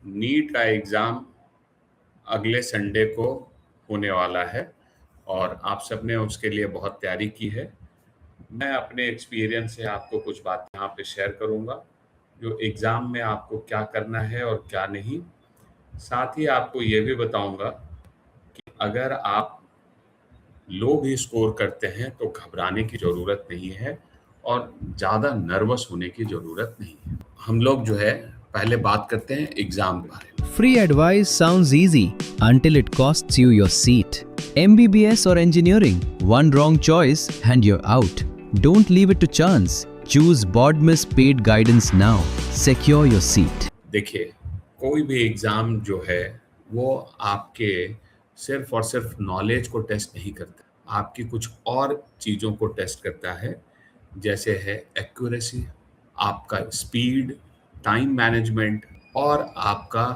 NEET का exam अगले Sunday को होने वाला है और आप सबने उसके लिए बहुत तैयारी की है। मैं अपने एक्सपीरियंस से आपको कुछ बात यहाँ पे शेयर करूँगा, जो एग्ज़ाम में आपको क्या करना है और क्या नहीं। साथ ही आपको ये भी बताऊँगा कि अगर आप लो भी स्कोर करते हैं तो घबराने की ज़रूरत नहीं है और ज़्यादा नर्वस होने की ज़रूरत नहीं है। हम लोग जो है पहले बात करते हैं एग्ज़ाम के बारे में। Free advice sounds easy until it costs you your seat. MBBS or engineering, one wrong choice and you're out. Don't leave it to chance. Choose Bodmis paid guidance now. Secure your seat. देखिए, कोई भी exam जो है वो आपके सिर्फ और सिर्फ नॉलेज को टेस्ट नहीं करता, आपकी कुछ और चीज़ों को टेस्ट करता है, जैसे है एक्यूरेसी, आपका स्पीड, टाइम मैनेजमेंट और आपका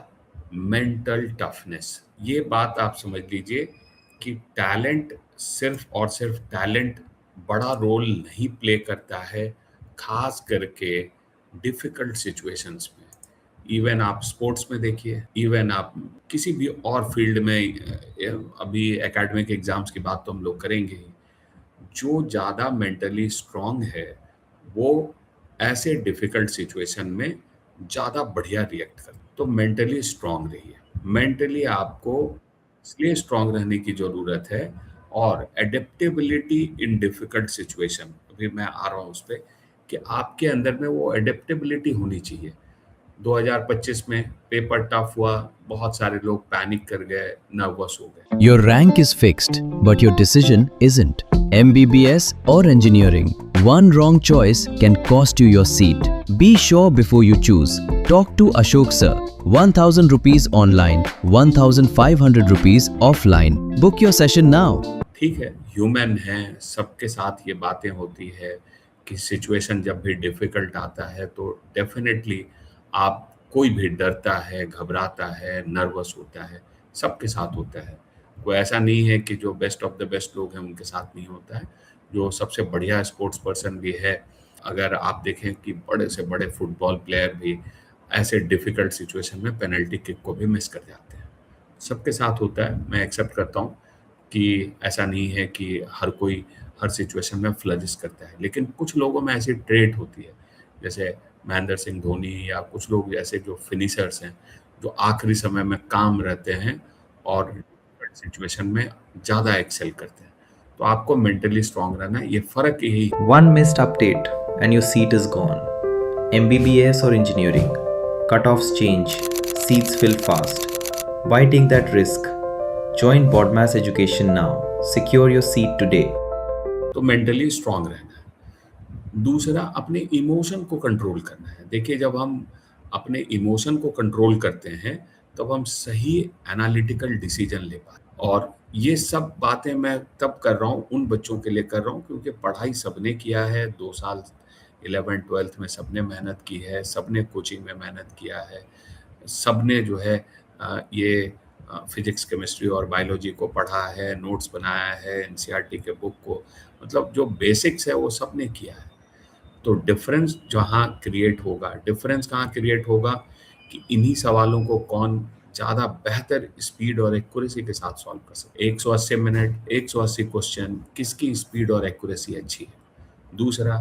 मेंटल टफनेस। ये बात आप समझ लीजिए कि टैलेंट सिर्फ और सिर्फ टैलेंट बड़ा रोल नहीं प्ले करता है, खास करके डिफ़िकल्ट सिचुएशंस में। इवन आप स्पोर्ट्स में देखिए, इवन आप किसी भी और फील्ड में, अभी एकेडमिक एग्ज़ाम्स की बात तो हम लोग करेंगे ही। जो ज़्यादा मेंटली स्ट्रॉन्ग है, वो ऐसे डिफ़िकल्ट सिचुएशन में ज़्यादा बढ़िया रिएक्ट कर। तो मेंटली स्ट्रॉन्ग रहिए। मेंटली आपको इसलिए स्ट्रॉन्ग रहने की ज़रूरत है और एडेप्टेबिलिटी इन डिफ़िकल्ट सिचुएशन, अभी मैं आ रहा हूँ उस पे, कि आपके अंदर में वो एडेप्टेबिलिटी होनी चाहिए। 2025 में पेपर टफ हुआ, बहुत सारे लोग पैनिक कर गए, नर्वस हो गए। Your rank is fixed, but your decision isn't. MBBS or engineering, one wrong choice can cost you your seat. Be sure before you choose. Talk to Ashok sir. 1000 rupees online, 1500 rupees offline. Book your session now. ठीक है, human है, सबके साथ ये बातें होती है कि सिचुएशन जब भी डिफ़िकल्ट आता है तो डेफ़िनेटली आप, कोई भी डरता है, घबराता है, नर्वस होता है, सबके साथ होता है। कोई ऐसा नहीं है कि जो बेस्ट ऑफ द बेस्ट लोग हैं उनके साथ नहीं होता है। जो सबसे बढ़िया स्पोर्ट्स पर्सन भी है, अगर आप देखें कि बड़े से बड़े फुटबॉल प्लेयर भी ऐसे डिफ़िकल्ट सिचुएशन में पेनल्टी किक को भी मिस कर जाते हैं। सबके साथ होता है, मैं एक्सेप्ट करता हूँ कि ऐसा नहीं है कि हर कोई हर सिचुएशन में फ्लजेस करता है, लेकिन कुछ लोगों में ऐसी ट्रेट होती है, जैसे महेंद्र सिंह धोनी या कुछ लोग ऐसे जो फिनिशर्स हैं, जो आखिरी समय में काम रहते हैं और सिचुएशन में ज़्यादा एक्सेल करते हैं। तो आपको मेंटली स्ट्रांग रहना है, ये फ़र्क यही है। One missed update and your seat is gone. MBBS or engineering. Cutoffs change. Seats fill fast. Why take that risk? Join Bodmas Education now. Secure your seat today. तो मेंटली स्ट्रांग रहना है। दूसरा, अपने इमोशन को control करना है। देखिए, जब हम अपने इमोशन को कंट्रोल करते हैं तब हम सही एनालिटिकल डिसीजन ले पाते हैं। और ये सब बातें मैं तब कर रहा हूँ, उन बच्चों के लिए कर रहा हूँ क्योंकि पढ़ाई सबने किया है, 2 साल 11th-12th में सबने मेहनत की है, सबने कोचिंग में मेहनत किया है, सबने जो है ये फिजिक्स, केमिस्ट्री और बायोलॉजी को पढ़ा है, नोट्स बनाया है, एनसीईआरटी के बुक को, मतलब जो बेसिक्स है वो सबने किया है। तो डिफरेंस जहाँ क्रिएट होगा, डिफरेंस कहाँ क्रिएट होगा कि इन्हीं सवालों को कौन ज़्यादा बेहतर स्पीड और एक्यूरेसी के साथ सॉल्व कर सकते। 180 मिनट, 180 क्वेश्चन, किसकी स्पीड और एक्यूरेसी अच्छी है। दूसरा,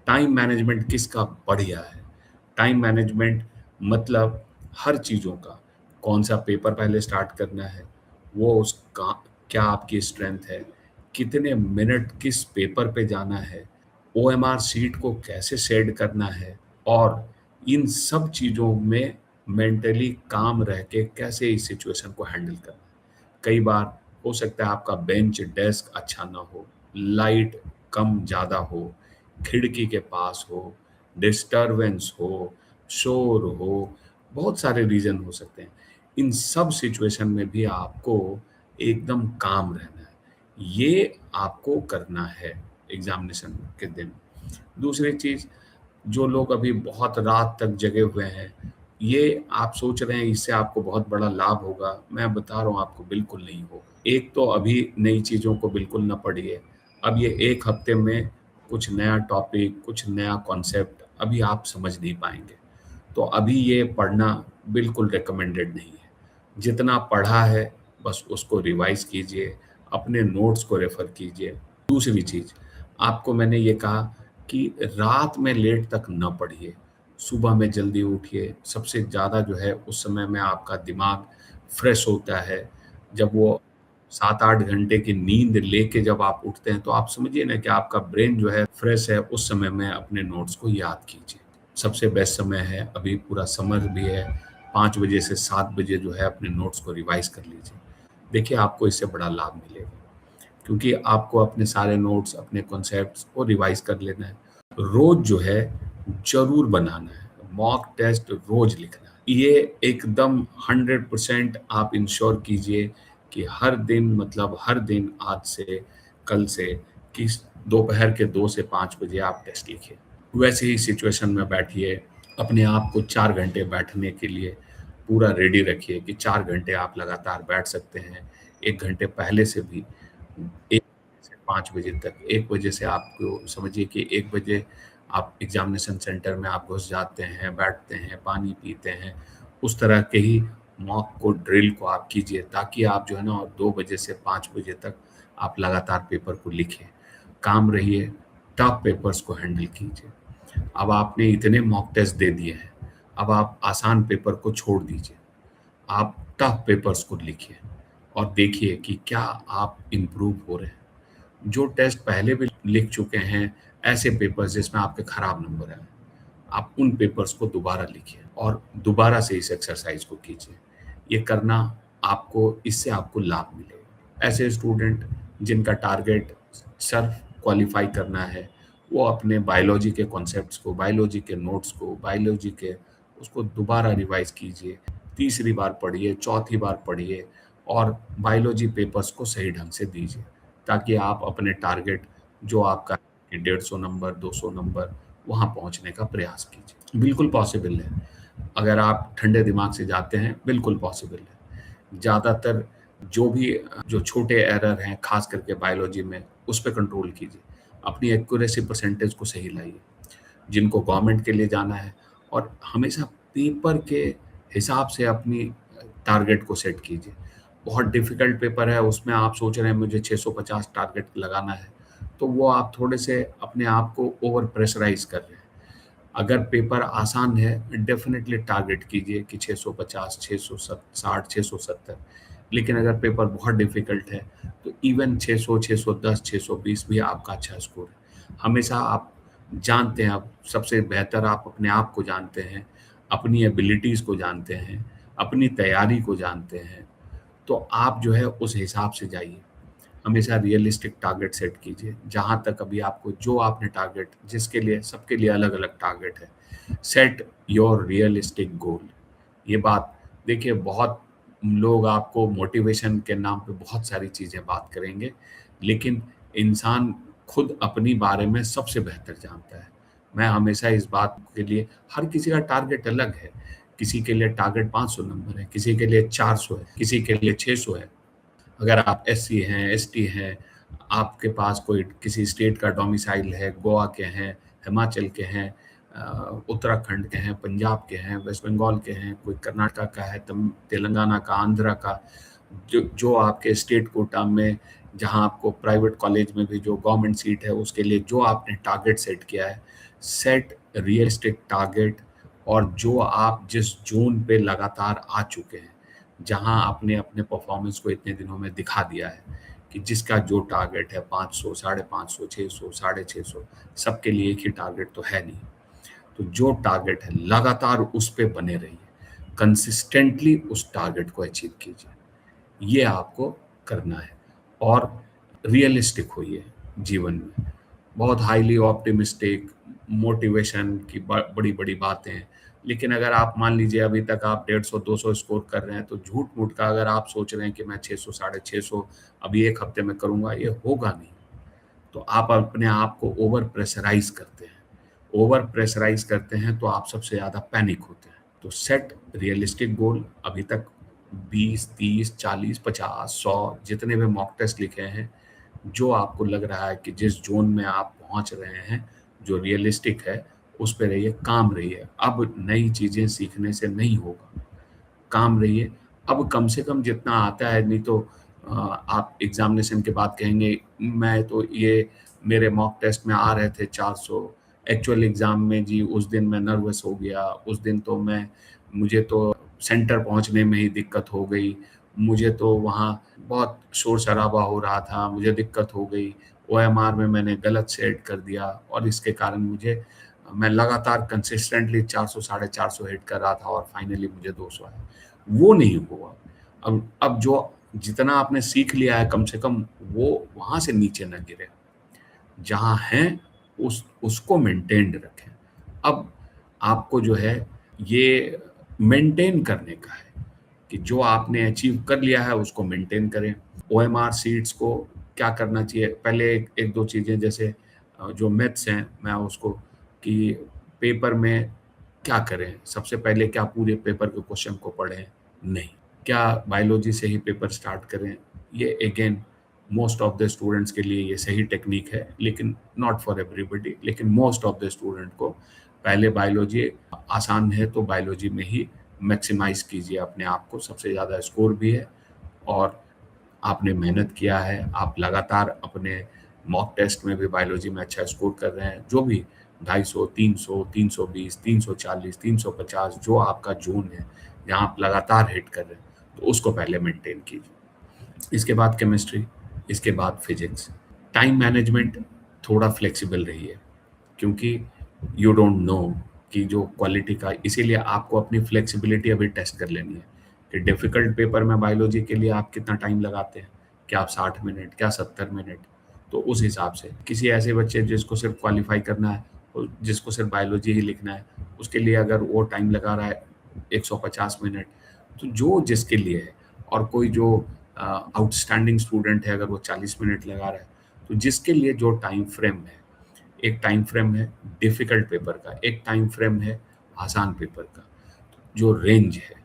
टाइम मैनेजमेंट किसका बढ़िया है। टाइम मैनेजमेंट मतलब हर चीज़ों का, कौन सा पेपर पहले स्टार्ट करना है, वो उसका क्या आपकी स्ट्रेंथ है, कितने मिनट किस पेपर पे जाना है, ओएमआर शीट को कैसे शेड करना है, और इन सब चीज़ों में मेंटली काम रह के कैसे इस सिचुएशन को हैंडल करना है। कई बार हो सकता है आपका बेंच डेस्क अच्छा ना हो, लाइट कम ज़्यादा हो, खिड़की के पास हो, डिस्टरबेंस हो, शोर हो, बहुत सारे रीज़न हो सकते हैं। इन सब सिचुएशन में भी आपको एकदम काम रहना है। ये आपको करना है एग्जामिनेशन के दिन। दूसरी चीज़, जो लोग अभी बहुत रात तक जगे हुए हैं, ये आप सोच रहे हैं इससे आपको बहुत बड़ा लाभ होगा, मैं बता रहा हूँ आपको बिल्कुल नहीं होगा। एक तो अभी नई चीज़ों को बिल्कुल ना पढ़िए। अब ये 1 हफ्ते में कुछ नया टॉपिक, कुछ नया कॉन्सेप्ट अभी आप समझ नहीं पाएंगे। तो अभी ये पढ़ना बिल्कुल रिकमेंडेड नहीं है। जितना पढ़ा है बस उसको रिवाइज कीजिए, अपने नोट्स को रेफर कीजिए। दूसरी चीज़, आपको मैंने ये कहा कि रात में लेट तक न पढ़िए, सुबह में जल्दी उठिए। सबसे ज़्यादा जो है उस समय में आपका दिमाग फ्रेश होता है। जब वो 7-8 घंटे की नींद लेके जब आप उठते हैं तो आप समझिए ना कि आपका ब्रेन जो है फ्रेश है। उस समय में अपने नोट्स को याद कीजिए। सबसे बेस्ट समय है, अभी पूरा समर भी है, 5 बजे से 7 बजे जो है अपने नोट्स को रिवाइज कर लीजिए। देखिए आपको इससे बड़ा लाभ मिलेगा, क्योंकि आपको अपने सारे नोट्स, अपने कॉन्सेप्ट्स को रिवाइज कर लेना है। रोज जो है जरूर बनाना है, मॉक टेस्ट रोज लिखना है। ये एकदम 100% आप इंश्योर कीजिए कि हर दिन, मतलब हर दिन आज से, कल से, कि दोपहर के 2 से 5 बजे आप टेस्ट लिखिए। वैसे ही सिचुएशन में बैठिए, अपने आप को 4 घंटे बैठने के लिए पूरा रेडी रखिए कि 4 घंटे आप लगातार बैठ सकते हैं। 1 घंटे पहले से भी 1 से 5 बजे तक, 1 बजे से आपको समझिए कि 1 बजे आप एग्जामिनेशन सेंटर में आप घुस जाते हैं, बैठते हैं, पानी पीते हैं। उस तरह के ही मॉक को, ड्रिल को आप कीजिए, ताकि आप जो है ना 2 बजे से 5 बजे तक आप लगातार पेपर को लिखें। काम रहिए, टफ पेपर्स को हैंडल कीजिए। अब आपने इतने मॉक टेस्ट दे दिए हैं, अब आप आसान पेपर को छोड़ दीजिए, आप टफ पेपर्स को लिखिए और देखिए कि क्या आप इम्प्रूव हो रहे हैं। जो टेस्ट पहले भी लिख चुके हैं, ऐसे पेपर्स जिसमें आपके खराब नंबर आए, आप उन पेपर्स को दोबारा लिखिए और दोबारा से इस एक्सरसाइज को कीजिए। ये करना आपको, इससे आपको लाभ मिलेगा। ऐसे स्टूडेंट जिनका टारगेट सिर्फ क्वालिफाई करना है, वो अपने बायोलॉजी के कॉन्सेप्ट्स को, बायोलॉजी के नोट्स को, बायोलॉजी के उसको दोबारा रिवाइज कीजिए। तीसरी बार पढ़िए, चौथी बार पढ़िए और बायोलॉजी पेपर्स को सही ढंग से दीजिए, ताकि आप अपने टारगेट जो आपका 150 नंबर, 200 नंबर, वहाँ पहुँचने का प्रयास कीजिए। बिल्कुल पॉसिबल है, अगर आप ठंडे दिमाग से जाते हैं, बिल्कुल पॉसिबल है। ज़्यादातर जो छोटे एरर हैं, खास करके बायोलॉजी में, उस पे कंट्रोल कीजिए। अपनी एक्यूरेसी परसेंटेज को सही लाइए। जिनको गवर्नमेंट के लिए जाना है, और हमेशा पेपर के हिसाब से अपनी टारगेट को सेट कीजिए। बहुत डिफ़िकल्ट पेपर है, उसमें आप सोच रहे हैं मुझे 650 टारगेट लगाना है, तो वो आप थोड़े से अपने आप को ओवर प्रेशराइज़ कर रहे हैं। अगर पेपर आसान है, डेफ़िनेटली टारगेट कीजिए कि 650, 660, 670। लेकिन अगर पेपर बहुत डिफ़िकल्ट है, तो इवन 600, 610, 620 भी आपका अच्छा स्कोर है। हमेशा आप जानते हैं, आप सबसे बेहतर आप अपने आप को जानते हैं, अपनी एबिलिटीज़ को जानते हैं, अपनी तैयारी को जानते हैं। तो आप जो है उस हिसाब से जाइए। हमेशा रियलिस्टिक टारगेट सेट कीजिए। जहाँ तक अभी आपको, जो आपने टारगेट, जिसके लिए, सबके लिए अलग-अलग टारगेट है। सेट योर रियलिस्टिक गोल। ये बात देखिए, बहुत लोग आपको मोटिवेशन के नाम पे बहुत सारी चीज़ें बात करेंगे, लेकिन इंसान खुद अपनी बारे में सबसे बेहतर जानता है। मैं हमेशा इस बात के लिए, हर किसी का टारगेट अलग है। किसी के लिए टारगेट 500 नंबर है, किसी के लिए 400 है, किसी के लिए 600 है। अगर आप एससी हैं, एसटी हैं, आपके पास कोई किसी स्टेट का डोमिसाइल है, गोवा के हैं, हिमाचल के हैं, उत्तराखंड के हैं, पंजाब के हैं, वेस्ट बंगाल के हैं, कोई कर्नाटक का है, तेलंगाना का, आंध्रा का, जो आपके स्टेट कोटा में, जहां आपको प्राइवेट कॉलेज में भी जो गवर्नमेंट सीट है, उसके लिए जो आपने टारगेट सेट किया है, सेट रियलिस्टिक टारगेट। और जो आप जिस जोन पे लगातार आ चुके हैं, जहां आपने अपने परफॉर्मेंस को इतने दिनों में दिखा दिया है कि जिसका जो टारगेट है 500, 550, 600, 650, सबके लिए एक ही टारगेट तो है नहीं। तो जो टारगेट है, लगातार उस पे बने रहिए, कंसिस्टेंटली उस टारगेट को अचीव कीजिए। ये आपको करना है। और रियलिस्टिक होइए जीवन में। बहुत हाईली ऑप्टिमिस्टिक, मोटिवेशन की बड़ी बड़ी बातें हैं, लेकिन अगर आप मान लीजिए अभी तक आप 150-200 स्कोर कर रहे हैं, तो झूठ मूठ का अगर आप सोच रहे हैं कि मैं 600, 650 अभी 1 हफ्ते में करूंगा, ये होगा नहीं। तो आप अपने आप को ओवर प्रेशराइज करते हैं। ओवर प्रेशराइज करते हैं तो आप सबसे ज़्यादा पैनिक होते हैं। तो सेट रियलिस्टिक गोल। अभी तक 20, 30, 40, 50, 100 जितने भी मॉक टेस्ट लिखे हैं, जो आपको लग रहा है कि जिस जोन में आप पहुंच रहे हैं, जो रियलिस्टिक है, उस पे रहिए, काम रहिए। अब नई चीज़ें सीखने से नहीं होगा, काम रहिए। अब कम से कम जितना आता है, नहीं तो आप एग्ज़ामिनेशन के बाद कहेंगे मैं तो ये मेरे मॉक टेस्ट में आ रहे थे 400, एक्चुअल एग्ज़ाम में जी उस दिन मैं नर्वस हो गया, उस दिन तो मुझे तो सेंटर पहुँचने में ही दिक्कत हो गई, मुझे तो वहाँ बहुत शोर-शराबा हो रहा था, मुझे दिक्कत हो गई, ओएमआर में मैंने गलत सेट कर दिया और इसके कारण मैं लगातार कंसिस्टेंटली 400 साढ़े 400 हिट कर रहा था और फाइनली मुझे 200 आया। वो नहीं हुआ। अब जो जितना आपने सीख लिया है, कम से कम वो वहाँ से नीचे ना गिरे। जहाँ हैं उसको मेंटेन्ड रखें। अब आपको जो है ये मेंटेन करने का है कि जो आपने अचीव कर लिया है उसको मेंटेन करें। ओएमआर सीट्स को क्या करना चाहिए, पहले एक दो चीज़ें, जैसे जो मैथ्स हैं मैं उसको कि पेपर में क्या करें, सबसे पहले क्या पूरे पेपर के क्वेश्चन को पढ़ें? नहीं। क्या बायोलॉजी से ही पेपर स्टार्ट करें? ये again most of the students के लिए ये सही टेक्निक है, लेकिन नॉट फॉर एवरीबॉडी। लेकिन मोस्ट ऑफ द स्टूडेंट को पहले बायोलॉजी आसान है तो बायोलॉजी में ही मैक्सिमाइज़ कीजिए अपने आप को, सबसे ज़्यादा स्कोर भी है और आपने मेहनत किया है, आप लगातार अपने मॉक टेस्ट में भी बायोलॉजी में अच्छा स्कोर कर रहे हैं, जो भी 250, 300, 320, 340, 350 जो आपका ज़ोन है, जहाँ आप लगातार हिट कर रहे हैं, तो उसको पहले मेंटेन कीजिए। इसके बाद केमिस्ट्री, इसके बाद फिजिक्स। टाइम मैनेजमेंट थोड़ा फ्लेक्सिबल रहिए, क्योंकि यू डोंट नो कि जो क्वालिटी का, इसीलिए आपको अपनी फ्लेक्सिबिलिटी अभी टेस्ट कर लेनी है कि डिफ़िकल्ट पेपर में बायोलॉजी के लिए आप कितना टाइम लगाते हैं, क्या आप 60 मिनट, क्या 70 मिनट, तो उस हिसाब से किसी ऐसे बच्चे जिसको सिर्फ क्वालिफाई करना है और जिसको सिर्फ बायोलॉजी ही लिखना है, उसके लिए अगर वो टाइम लगा रहा है 150 मिनट, तो जो जिसके लिए है। और कोई जो आउटस्टैंडिंग स्टूडेंट है, अगर वो 40 मिनट लगा रहा है, तो जिसके लिए जो टाइम फ्रेम है, एक टाइम फ्रेम है डिफ़िकल्ट पेपर का, एक टाइम फ्रेम है आसान पेपर का, जो रेंज है।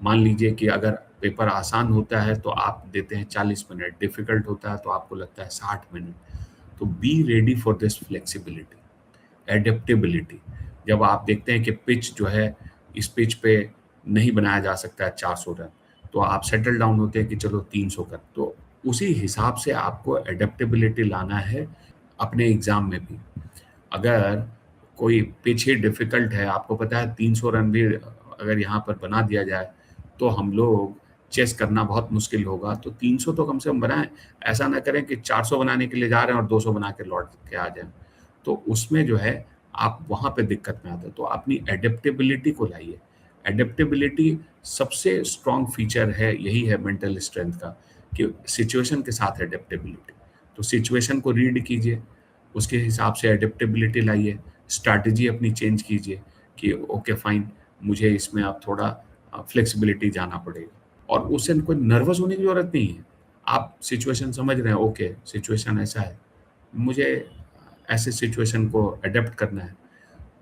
मान लीजिए कि अगर पेपर आसान होता है तो आप देते हैं 40 मिनट, डिफ़िकल्ट होता है तो आपको लगता है 60 मिनट। तो be ready for this flexibility, adaptability. जब आप देखते हैं कि पिच जो है, इस पिच पे नहीं बनाया जा सकता है 400 रन, तो आप सेटल डाउन होते हैं कि चलो 300 कर। तो उसी हिसाब से आपको एडेप्टेबिलिटी लाना है अपने एग्ज़ाम में भी। अगर कोई पिच ही डिफ़िकल्ट है, आपको पता है 300 रन भी अगर यहाँ पर बना दिया जाए, तो हम लोग चेस करना बहुत मुश्किल होगा, तो 300 तो कम से कम बनाएँ। ऐसा ना करें कि 400 बनाने के लिए जा रहे हैं और 200 बना के लौट के आ जाएँ। तो उसमें जो है आप वहाँ पे दिक्कत में आते हैं। तो अपनी एडेप्टेबिलिटी को लाइए। एडेप्टेबिलिटी सबसे स्ट्रॉन्ग फीचर है, यही है मेंटल स्ट्रेंथ का, कि सिचुएशन के साथ एडेप्टेबिलिटी। तो सिचुएशन को रीड कीजिए, उसके हिसाब से एडेप्टेबिलिटी लाइए, स्ट्रैटेजी अपनी चेंज कीजिए कि ओके फाइन, मुझे इसमें अब थोड़ा फ्लेक्सिबिलिटी जाना पड़ेगा। और उससे कोई नर्वस होने की ज़रूरत नहीं है। आप सिचुएशन समझ रहे हैं, ओके सिचुएशन ऐसा है, मुझे ऐसे सिचुएशन को अडेप्ट करना है।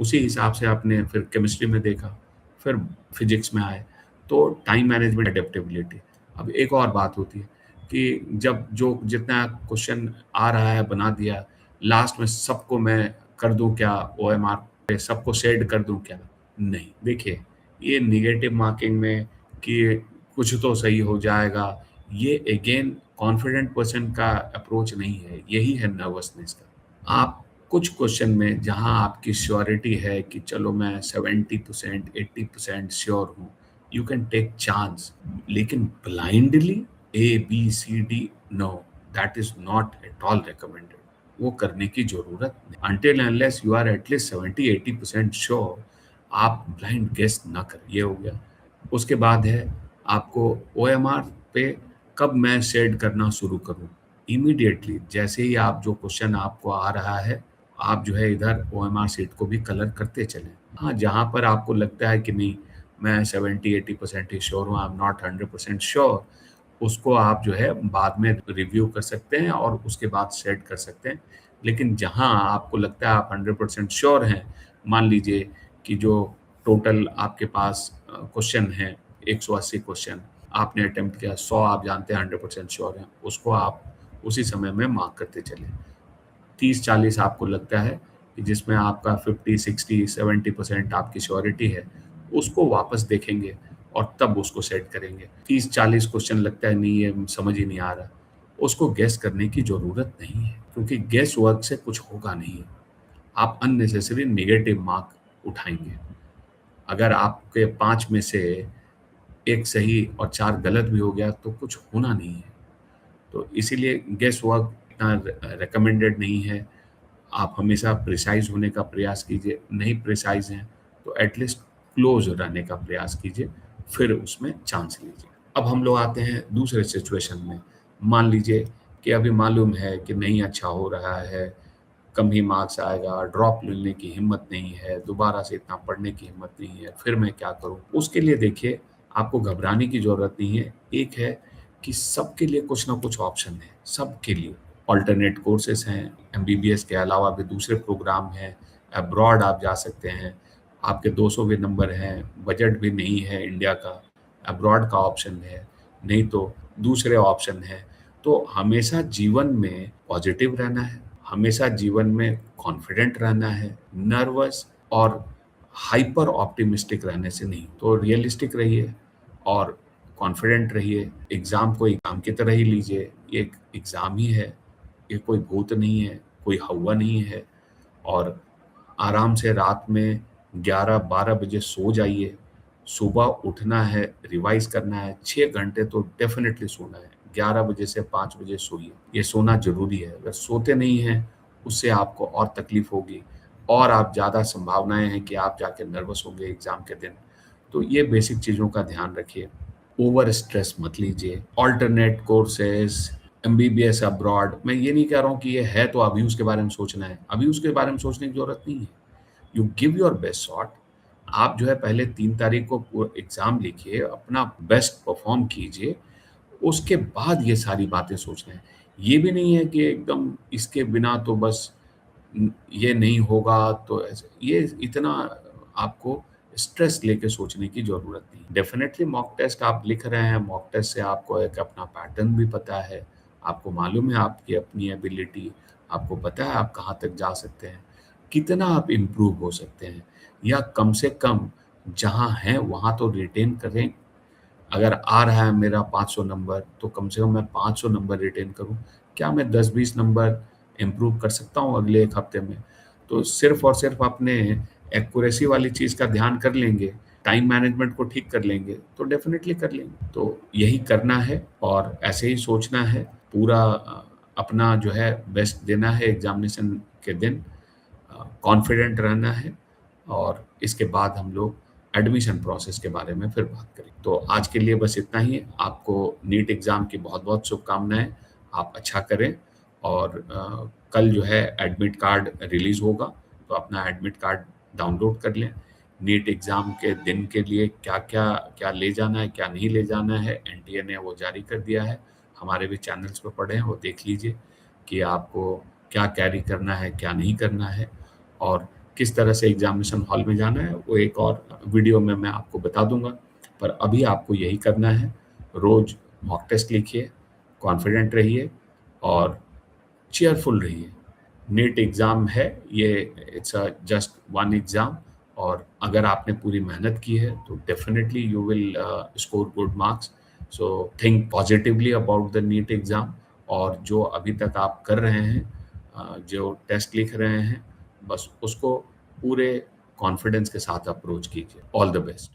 उसी हिसाब से आपने फिर केमिस्ट्री में देखा, फिर फिजिक्स में आए, तो टाइम मैनेजमेंट, एडेप्टेबिलिटी। अब एक और बात होती है कि जब जो जितना क्वेश्चन आ रहा है बना दिया, लास्ट में सबको मैं कर दूं क्या ओएमआर पे, सबको शेड कर दूं क्या? नहीं। देखिए, ये नेगेटिव मार्किंग में कि कुछ तो सही हो जाएगा, ये अगेन कॉन्फिडेंट पर्सन का अप्रोच नहीं है, यही है नर्वसनेस का। आप कुछ क्वेश्चन में जहाँ आपकी श्योरिटी है कि चलो मैं 70%, 80% श्योर हूँ, यू कैन टेक चांस। लेकिन blindly A B C D, no, that is not at all recommended. वो करने की जरूरत नहीं। Until unless you are at least 70-80% sure, आप ब्लाइंड गेस ना करें। ये हो गया। उसके बाद है आपको ओएमआर पे कब मैं शेड करना शुरू करूं? इमीडिएटली, जैसे ही आप जो क्वेश्चन आपको आ रहा है, आप जो है इधर ओएमआर शीट को भी कलर करते चलें। हाँ, जहाँ पर आपको लगता है कि नहीं मैं 70-80% ही श्योर हूँ, आई एम नॉट 100% श्योर, उसको आप जो है बाद में रिव्यू कर सकते हैं और उसके बाद शेड कर सकते हैं। लेकिन जहाँ आपको लगता है आप 100% श्योर हैं, मान लीजिए कि जो टोटल आपके पास क्वेश्चन हैं 180 क्वेश्चन आपने अटेम्प्ट किया, 100 आप जानते हैं 100% श्योर हैं, उसको आप उसी समय में मार्क करते चलें। 30-40 आपको लगता है कि जिसमें आपका 50, 60, 70% आपकी श्योरिटी है, उसको वापस देखेंगे और तब उसको सेट करेंगे। 30-40 क्वेश्चन लगता है नहीं ये समझ ही नहीं आ रहा, उसको गेस करने की ज़रूरत नहीं है, क्योंकि गेस वर्क से कुछ होगा नहीं। आप अननेसेसरी नेगेटिव मार्क उठाएँगे। अगर आपके 5 में से 1 सही और 4 गलत भी हो गया तो कुछ होना नहीं है। तो इसीलिए गेस वर्क इतना रिकमेंडेड नहीं है। आप हमेशा प्रिसाइज़ होने का प्रयास कीजिए, नहीं प्रिसाइज़ हैं तो एटलीस्ट क्लोज़ रहने का प्रयास कीजिए, फिर उसमें चांस लीजिए। अब हम लोग आते हैं दूसरे सिचुएशन में। मान लीजिए कि अभी मालूम है कि नहीं अच्छा हो रहा है, कम ही मार्क्स आएगा, ड्रॉप लेने की हिम्मत नहीं है, दोबारा से इतना पढ़ने की हिम्मत नहीं है, फिर मैं क्या करूँ? उसके लिए देखिए, आपको घबराने की ज़रूरत नहीं है। एक है कि सबके लिए कुछ ना कुछ ऑप्शन है, सबके लिए। अल्टरनेट कोर्सेज़ हैं, एमबीबीएस के अलावा भी दूसरे प्रोग्राम हैं, अब्रॉड आप जा सकते हैं, आपके 200 के नंबर हैं, बजट भी नहीं है इंडिया का, अब्रॉड का ऑप्शन है, नहीं तो दूसरे ऑप्शन हैं। तो हमेशा जीवन में पॉजिटिव रहना है, हमेशा जीवन में कॉन्फिडेंट रहना है, नर्वस और हाइपर ऑप्टिमिस्टिक रहने से नहीं। तो रियलिस्टिक रहिए और कॉन्फिडेंट रहिए। एग्ज़ाम को एग्ज़ाम की तरह ही लीजिए, ये एक एग्ज़ाम ही है, ये कोई भूत नहीं है, कोई हौवा नहीं है। और आराम से रात में 11-12 बजे सो जाइए, सुबह उठना है, रिवाइज़ करना है, 6 घंटे तो डेफ़िनेटली सोना है, 11 बजे से 5 बजे सोइए, ये सोना ज़रूरी है। अगर सोते नहीं हैं, उससे आपको और तकलीफ़ होगी और आप ज़्यादा संभावनाएँ हैं कि आप जाके नर्वस होंगे एग्ज़ाम के दिन। तो ये बेसिक चीज़ों का ध्यान रखिए। ओवर स्ट्रेस मत लीजिए। अल्टरनेट कोर्सेज़, एमबीबीएस अब्रॉड, मैं ये नहीं कह रहा हूँ कि ये है तो अभी उसके बारे में सोचना है। अभी उसके बारे में सोचने की ज़रूरत नहीं है। You give your best shot. आप जो है पहले 3 तारीख को एग्ज़ाम लिखिए, अपना बेस्ट परफ़ॉर्म कीजिए, उसके बाद ये सारी बातें सोचना है। ये भी नहीं है कि एकदम इसके बिना तो बस ये नहीं होगा तो ऐसे, ये इतना आपको स्ट्रेस लेके सोचने की ज़रूरत नहीं। डेफ़िनेटली मॉक टेस्ट आप लिख रहे हैं, मॉक टेस्ट से आपको एक अपना पैटर्न भी पता है, आपको मालूम है आपकी अपनी एबिलिटी, आपको पता है आप कहाँ तक जा सकते हैं, कितना आप इम्प्रूव हो सकते हैं, या कम से कम जहाँ हैं वहाँ तो रिटेन करें। अगर आ रहा है मेरा 500 नंबर तो कम से कम मैं 500 नंबर रिटेन करूँ। क्या मैं 10-20 नंबर इम्प्रूव कर सकता हूँ अगले 1 हफ्ते में? तो सिर्फ़ और सिर्फ़ अपने एक्यूरेसी वाली चीज़ का ध्यान कर लेंगे, टाइम मैनेजमेंट को ठीक कर लेंगे, तो डेफ़िनेटली कर लेंगे। तो यही करना है और ऐसे ही सोचना है, पूरा अपना जो है बेस्ट देना है एग्ज़ामिनेशन के दिन, कॉन्फिडेंट रहना है और इसके बाद हम लोग एडमिशन प्रोसेस के बारे में फिर बात करें। तो आज के लिए बस इतना ही है। आपको नीट एग्ज़ाम की बहुत-बहुत शुभकामनाएँ। आप अच्छा करें और कल जो है एडमिट कार्ड रिलीज़ होगा, तो अपना एडमिट कार्ड डाउनलोड कर लें। नीट एग्ज़ाम के दिन के लिए क्या ले जाना है, क्या नहीं ले जाना है, एनटीए ने वो जारी कर दिया है। हमारे भी चैनल्स पे पड़े हैं, वो देख लीजिए कि आपको क्या कैरी करना है, क्या नहीं करना है और किस तरह से एग्ज़ामिनेशन हॉल में जाना है, वो एक और वीडियो में मैं आपको बता दूँगा। पर अभी आपको यही करना है, रोज़ मॉक टेस्ट लिखिए, कॉन्फिडेंट रहिए और चीयरफुल रहिए। नीट एग्ज़ाम है, ये it's a just one exam और अगर आपने पूरी मेहनत की है, तो definitely you will score good marks. So think positively about the NEET exam और जो अभी तक आप कर रहे हैं, जो टेस्ट लिख रहे हैं, बस उसको पूरे कॉन्फिडेंस के साथ अप्रोच कीजिए। All the best.